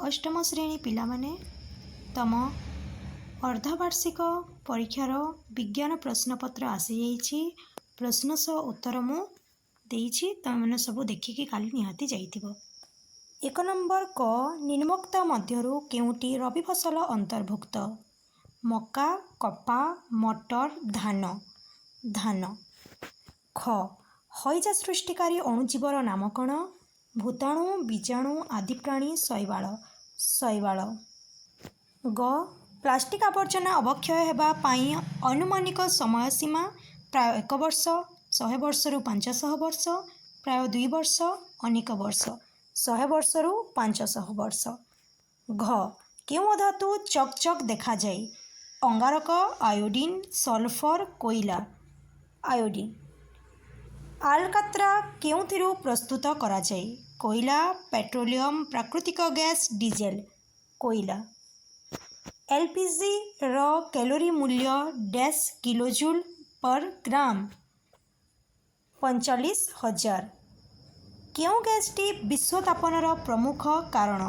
अष्टम श्रेणी पिलामाने तम अर्धवार्षिक परीक्षार विज्ञान प्रश्नपत्र आसी जाइछि। प्रश्न सह उत्तर मु देइछि, तमने सब देखिकी काली निहाती जाइथिबो। 1 नंबर क निम्नोक्त मध्यरु केउटी रबी फसल अंतर्भुक्त? मका, कपा, मटर, धान। धान। ख हईजा सृष्टिकारी अणुजीवर नाम कण? भूताणु, बीजाणु, आदि प्राणी, शैवाल। शैवाल। ग प्लास्टिक आवर्जना अवक्षय हेबा पाई अनुमानिक समय सीमा प्राय 1 वर्ष, 100 वर्षरु 500 वर्ष, प्राय 2 वर्ष, अनेक वर्ष, 100 वर्षरु 500 वर्ष। घ केउ धातु चकचक देखा जाए? अंगारक, आयोडीन, सल्फर, कोइला। आयोडीन। आलकात्रा केउथिरु प्रस्तुत करा जाए? कोइला, पेट्रोलियम, प्राकृतिक गैस, डीजेल। कोइला। एलपीजी रो कैलोरी मूल्य डैश किलोजूल पर ग्राम? 45,000। केउ गैसटी विश्वतापनर प्रमुख कारण?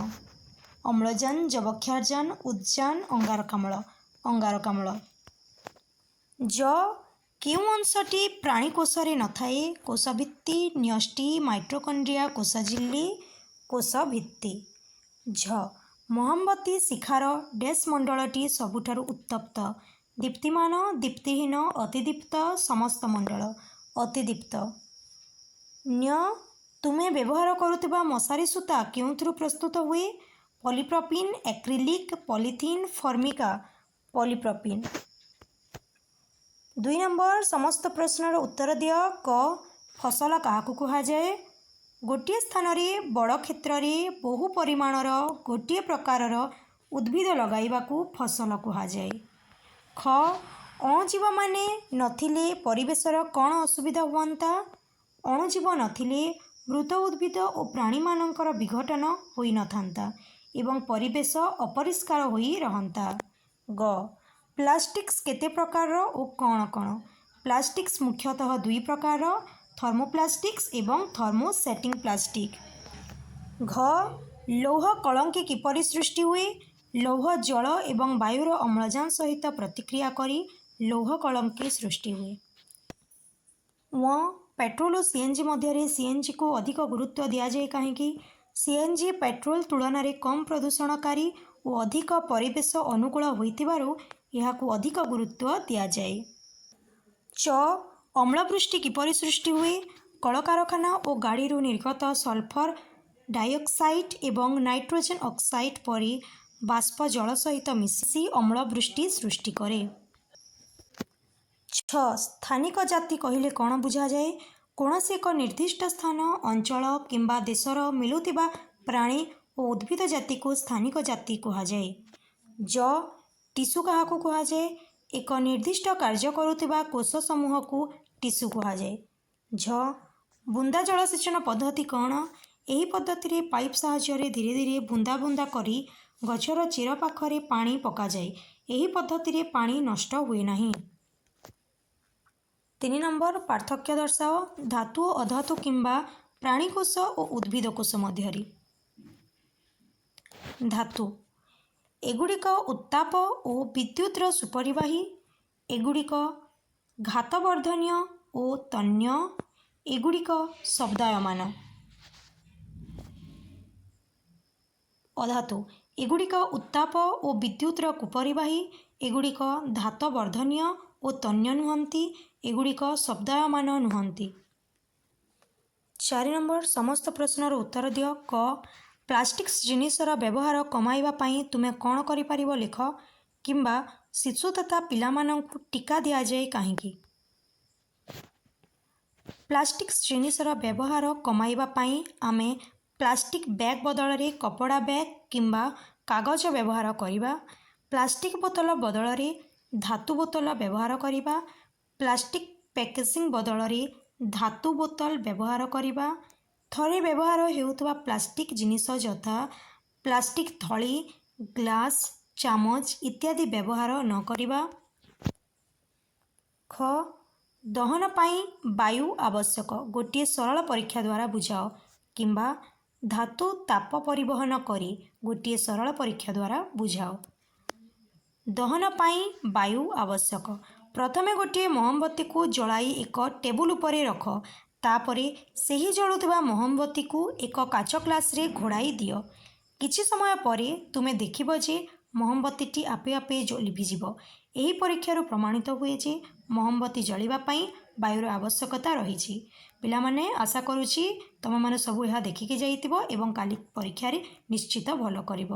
अम्लजान, जबक्षारजान, उद्जान, अंगारकाम्ल। अंगारकाम्ल। ज केउ अंशटी प्राणीकोशरे नथाए? कोशभित्ति, न्यष्टि, माइटोकॉन्ड्रिया, कोशझिल्ली, कोशभित्ति। झ मोहम्बती शिखार डैश मंडलटी सबुठारु उत्तप्त? दीप्तिमान, दीप्तिहीन, अतिदीप्त, समस्त मंडल। अतिदीप्त। न्य तुमे व्यवहार करुथिबा मशारी सूता केउथुरु प्रस्तुत हुए? पॉलीप्रोपिन, एक्रिलिक, पॉलीथीन, फर्मिका। पॉलीप्रोपिन। 2 नंबर समस्त प्रश्नर उत्तर दिय। क फसल काहाकु कुहा जाए? गोटिए स्थान रे बड़ क्षेत्र रे बहु परिमाणर गोटिए प्रकारर उद्भिद लगाइबाकू फसल कुहा जाए। ख अणुजीव माने नथिले परिवेशर कौन असुविधा हुअंता? अणुजीव नथिले मृत उद्भिद और प्राणी मानकर विघटन होई नथांता एवं परिवेश अपरिष्कार होई रहंता। ग प्लास्टिक्स केते प्रकार और कौन कौन? प्लास्टिक्स मुख्यतः 2 प्रकार, थर्मोप्लास्टिक्स एवं थर्मोसेटिंग प्लास्टिक। घ लौह कलंकी किपरि सृष्टि हुए? लौह जल एवं वायुर अम्लजान सहित प्रतिक्रिया करी लौह कलंकी सृष्टि हुए। व पेट्रोल और सीएनजी मध्य सीएनजी को अधिक गुरुत्व दिया जाए कहीं? सीएनजी पेट्रोल तुलन में कम प्रदूषणकारी और अधिक परिवेश अनुकूल होइतिबारु एहाकू अधिक गुरुत्व दिया जाए। च अम्लवृष्टि किपरि सृष्टि हुए? कलकारखाना और गाड़ी निर्गत सल्फर डाइऑक्साइड एवं नाइट्रोजन ऑक्साइड परी बाष्प जल सहित मिशी अम्लवृष्टि सृष्टि करे। छ स्थानिक जाति कहिले कौन बुझा जाए? कौनसी एक निर्दिष्ट स्थान, अंचल किंबा देशर मिलुतिबा प्राणी और उद्भिद जाति को स्थानिक जाति कहा जाए। ज टिश्यू काहाकू कहा जाए? एक निर्दिष्ट कार्य करुतिबा कोश समूह को टिश्यू कहा जाए। झ बुंदा जलसेचन पद्धति कौन? एही पद्धति रे पाइप साहाय्य रे धीरे धीरे बुंदा बुंदा करी गछर चेर पाखरे पानी पका जाए। एही पद्धति रे पानी नष्ट हुए नहीं। 3 नंबर पार्थक्य दर्शाओ धातु और अधातु किंबा प्राणीकोश और उद्भिद कोश मध्यरी। धातु एगुड़िक उत्ताप और विद्युतर सुपरिवाही, एगुड़िक घातवर्धनीय और तन्य, एगुड़िक शब्दायमान। अधातु एगुड़िक उत्ताप और विद्युतर कुपरिवाही, एगुड़िक धातवर्धनीय और तन्य नुहंती, एगुड़िक शब्दायमान नुहंती। 4 नंबर समस्त प्रश्नर उत्तर दिय। क प्लास्टिक्स जिनिसर व्यवहार कमाइबा पाई तुमे कौन करि परिबो लिख, किंबा शिशु तथा पिलामानंकु टीका दिया जाए कहीं? प्लास्टिक्स जिनिसर व्यवहार कमाइबा पाई आमे प्लास्टिक बैग बदल रे कपड़ा बैग किंबा कागज व्यवहार करिबा। प्लास्टिक बोतल बदल रे धातु बोतल व्यवहार करिबा। प्लास्टिक पैकेजिंग बदल रे धातु बोतल व्यवहार करिबा। थरे व्यवहार हेउथबा प्लास्टिक जिनिस यथा प्लास्टिक थली, ग्लास, चामच इत्यादि व्यवहार न करिबा। ख दहन पाई वायु आवश्यक गोटे सरल परीक्षा द्वारा बुझाओ, किंबा धातु ताप परिवहन करी ଗୋଟିଏ ସରଳ ପରୀକ୍ଷା ଦ୍ୱାରା ବୁଝାଅ। ଦହନ ପାଇଁ ବାୟୁ ଆବଶ୍ୟକ। ପ୍ରଥମେ ଗୋଟିଏ ମହମବତୀକୁ ଜଳାଇ ଏକ ଟେବୁଲ ଉପରେ ରଖ। ତାପରେ ସେହି ଜଳୁଥିବା ମହମବତୀକୁ ଏକ କାଚ ଗ୍ଲାସରେ ଘୋଡ଼ାଇ ଦିଅ। କିଛି ସମୟ ପରେ ତୁମେ ଦେଖିବ ଯେ ମହମବତୀଟି ଆପେ ଆପେ ଲିଭିଯିବ। ଏହି ପରୀକ୍ଷାରୁ ପ୍ରମାଣିତ ହୁଏ ଯେ ମହମବତୀ ଜଳିବା ପାଇଁ ବାୟୁର ଆବଶ୍ୟକତା ରହିଛି। ପିଲାମାନେ, ଆଶା କରୁଛି ତୁମେମାନେ ସବୁ ଏହା ଦେଖିକି ଯାଇଥିବ ଏବଂ କାଲି ପରୀକ୍ଷାରେ ନିଶ୍ଚିତ ଭଲ କରିବ।